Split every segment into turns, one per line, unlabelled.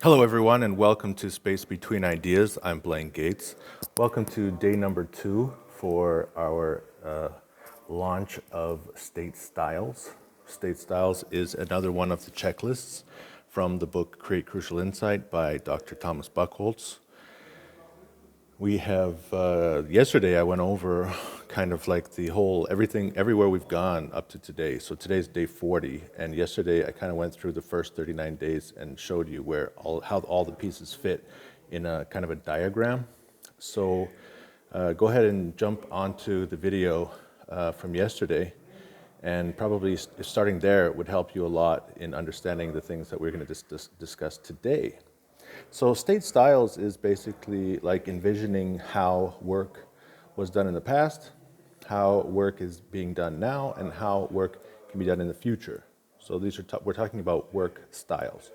Hello, everyone, and welcome to Space Between Ideas. I'm Blaine Gates. Welcome to day number 2 for our launch of State Styles. State Styles is another one of the checklists from the book Create Crucial Insight by Dr. Thomas Buchholz. We have, yesterday I went over kind of like the whole, everywhere we've gone up to today. So today's day 40, and yesterday I kind of went through the first 39 days and showed you how all the pieces fit in a kind of a diagram. So go ahead and jump onto the video from yesterday, and probably starting there would help you a lot in understanding the things that we're going to discuss today. So state styles is basically like envisioning how work was done in the past, how work is being done now, and how work can be done in the future. So we're talking about work styles.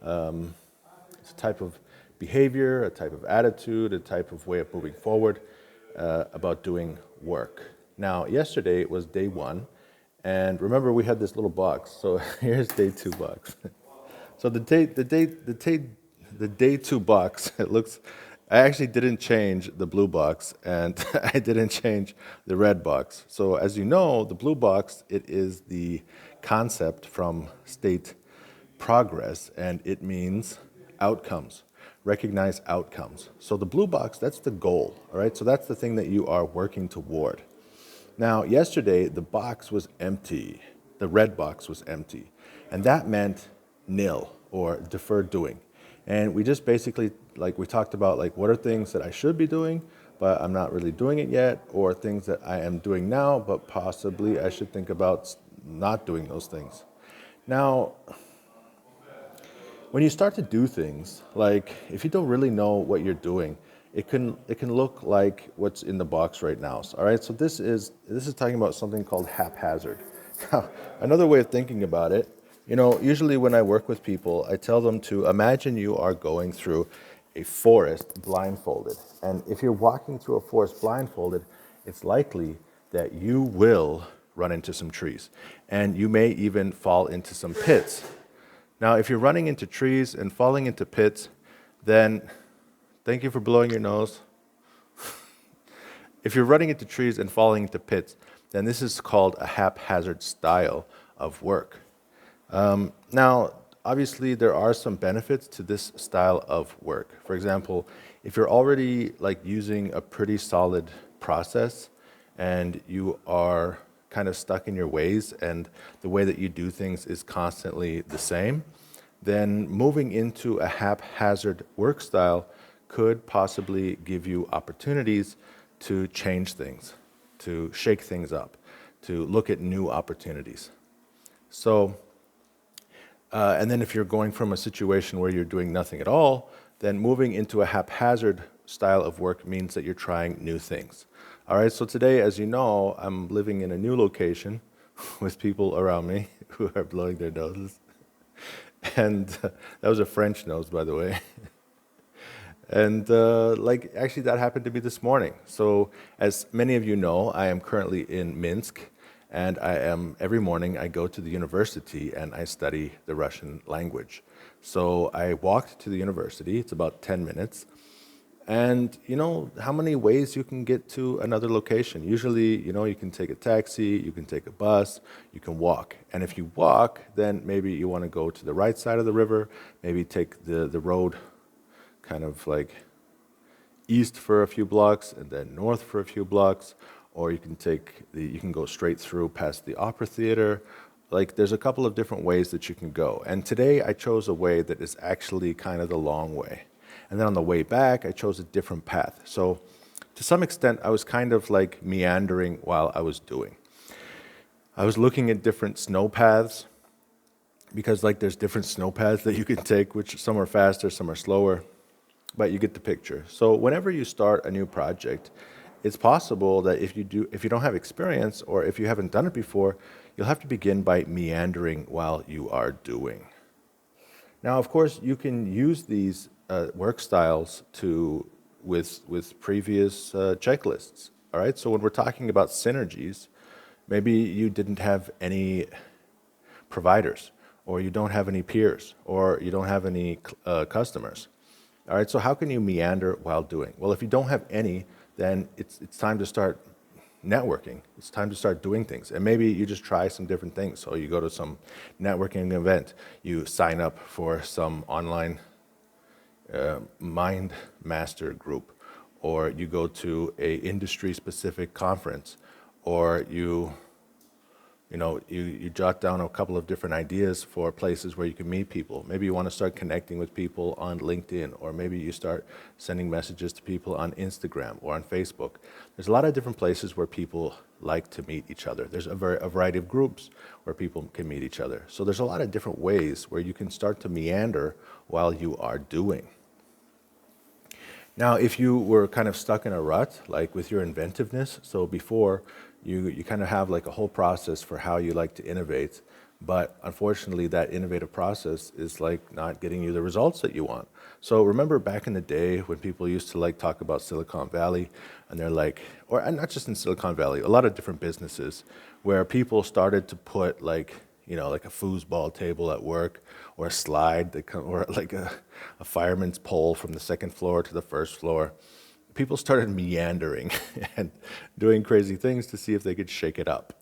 It's a type of behavior, a type of attitude, a type of way of moving forward about doing work. Now, yesterday was day 1, and remember we had this little box. So here's day 2 box. So the day 2 box, I actually didn't change the blue box, and I didn't change the red box. So as you know, the blue box, it is the concept from state progress, and it means outcomes, recognize outcomes. So the blue box, that's the goal, all right? So that's the thing that you are working toward. Now, yesterday, the box was empty. The red box was empty, and that meant nil, or deferred doing. And we just basically, we talked about, what are things that I should be doing, but I'm not really doing it yet, or things that I am doing now, but possibly I should think about not doing those things. Now, when you start to do things, if you don't really know what you're doing, it can look like what's in the box right now. All right, so this is talking about something called haphazard. Now, another way of thinking about it, usually when I work with people, I tell them to imagine you are going through a forest blindfolded. And if you're walking through a forest blindfolded, it's likely that you will run into some trees. And you may even fall into some pits. Now, if you're running into trees and falling into pits, then thank you for blowing your nose. If you're running into trees and falling into pits, then this is called a haphazard style of work. Now, obviously, there are some benefits to this style of work. For example, if you're already using a pretty solid process and you are kind of stuck in your ways and the way that you do things is constantly the same, then moving into a haphazard work style could possibly give you opportunities to change things, to shake things up, to look at new opportunities. So, and then if you're going from a situation where you're doing nothing at all, then moving into a haphazard style of work means that you're trying new things. All right, so today, as you know, I'm living in a new location with people around me who are blowing their noses. And that was a French nose, by the way. And actually that happened to me this morning. So as many of you know, I am currently in Minsk, and every morning I go to the university and I study the Russian language. So I walked to the university, it's about 10 minutes, and you know how many ways you can get to another location. Usually, you can take a taxi, you can take a bus, you can walk. And if you walk, then maybe you want to go to the right side of the river, maybe take the road kind of east for a few blocks and then north for a few blocks, or you can go straight through past the opera theater. There's a couple of different ways that you can go. And today I chose a way that is actually kind of the long way. And then on the way back, I chose a different path. So to some extent, I was kind of meandering while I was doing. I was looking at different snow paths, because there's different snow paths that you can take, which some are faster, some are slower, but you get the picture. So whenever you start a new project, it's possible that if you don't have experience, or if you haven't done it before, you'll have to begin by meandering while you are doing. Now, of course, you can use these work styles with previous checklists. All right. So when we're talking about synergies, maybe you didn't have any providers, or you don't have any peers, or you don't have any customers. All right, so how can you meander while doing? Well, if you don't have any, then it's time to start networking. It's time to start doing things. And maybe you just try some different things. So you go to some networking event, you sign up for some online mind master group, or you go to a industry specific conference, or you jot down a couple of different ideas for places where you can meet people. Maybe you want to start connecting with people on LinkedIn, or maybe you start sending messages to people on Instagram or on Facebook. There's a lot of different places where people like to meet each other. There's a variety of groups where people can meet each other. So there's a lot of different ways where you can start to meander while you are doing. Now, if you were kind of stuck in a rut, like with your inventiveness, so before you kind of have like a whole process for how you like to innovate, but unfortunately that innovative process is like not getting you the results that you want. So remember back in the day when people used to like talk about Silicon Valley, and they're like, or not just in Silicon Valley, a lot of different businesses where people started to put like a foosball table at work, or a slide or like a fireman's pole from the second floor to the first floor. People started meandering and doing crazy things to see if they could shake it up.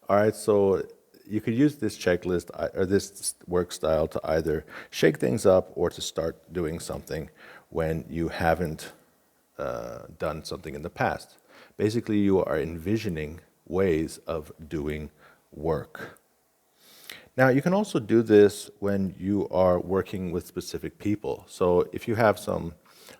All right, so you could use this checklist or this work style to either shake things up or to start doing something when you haven't done something in the past. Basically, you are envisioning ways of doing work. Now, you can also do this when you are working with specific people. So if you have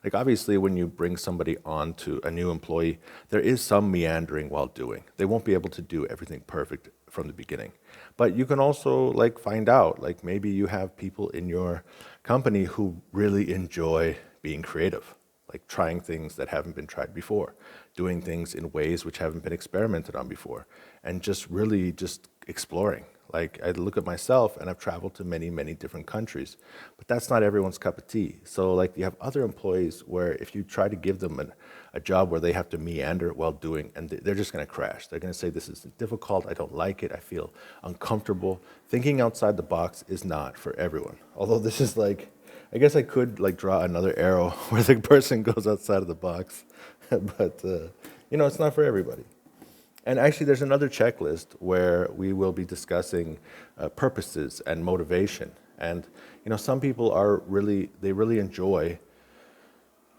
like obviously when you bring somebody on to a new employee, there is some meandering while doing. They won't be able to do everything perfect from the beginning. But you can also like find out, like maybe you have people in your company who really enjoy being creative, like trying things that haven't been tried before, doing things in ways which haven't been experimented on before, and just really just exploring. Like I look at myself and I've traveled to many, many different countries, but that's not everyone's cup of tea. So like you have other employees where if you try to give them a job where they have to meander while doing, and they're just gonna crash. They're gonna say, this is difficult, I don't like it, I feel uncomfortable. Thinking outside the box is not for everyone. Although this is like, I guess I could like draw another arrow where the person goes outside of the box, but it's not for everybody. And actually, there's another checklist where we will be discussing purposes and motivation. And some people they really enjoy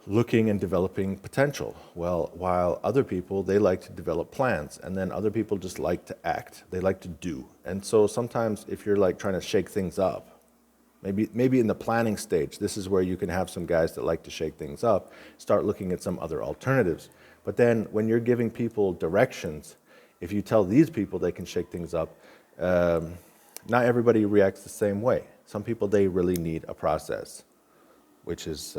looking and developing potential. Well, while other people, they like to develop plans, and then other people just like to act. They like to do. And so sometimes, if you're like trying to shake things up, maybe in the planning stage, this is where you can have some guys that like to shake things up, start looking at some other alternatives. But then when you're giving people directions, if you tell these people they can shake things up, not everybody reacts the same way. Some people, they really need a process, which is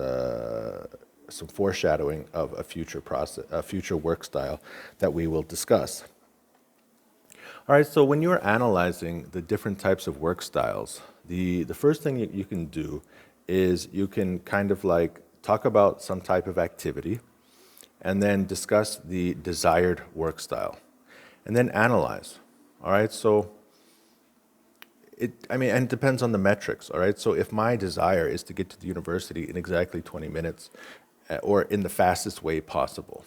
some foreshadowing of a future work style that we will discuss. All right, so when you're analyzing the different types of work styles, the first thing you can do is you can kind of like talk about some type of activity and then discuss the desired work style and then analyze. All right, so and it depends on the metrics. All right, so if my desire is to get to the university in exactly 20 minutes or in the fastest way possible,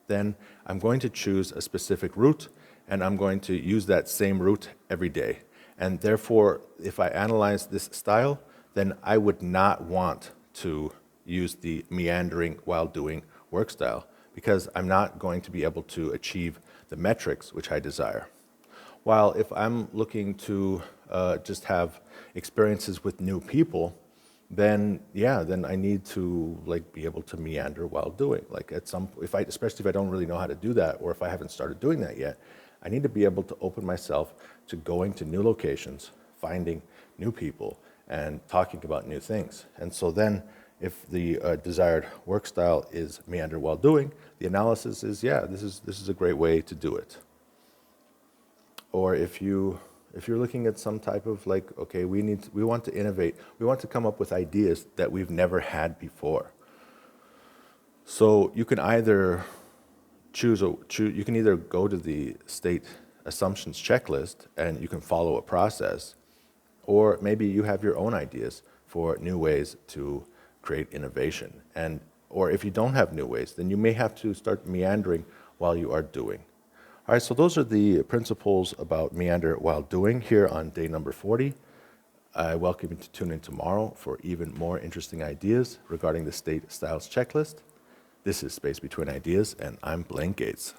then I'm going to choose a specific route and I'm going to use that same route every day. And therefore, if I analyze this style, then I would not want to use the meandering while doing work style because I'm not going to be able to achieve the metrics which I desire. While if I'm looking to just have experiences with new people, then I need to like be able to meander while doing. Like especially if I don't really know how to do that, or if I haven't started doing that yet, I need to be able to open myself to going to new locations, finding new people, and talking about new things. And so then, if the desired work style is meander while doing, the analysis is, this is a great way to do it. Or if you're looking at some type of like, okay, we want to innovate, we want to come up with ideas that we've never had before. So you can either you can either go to the state assumptions checklist and you can follow a process, Or maybe you have your own ideas for new ways to create innovation. Or if you don't have new ways, then you may have to start meandering while you are doing. All right, so those are the principles about meander while doing here on day number 40. I welcome you to tune in tomorrow for even more interesting ideas regarding the state styles checklist. This is Space Between Ideas, and I'm Blaine Gates.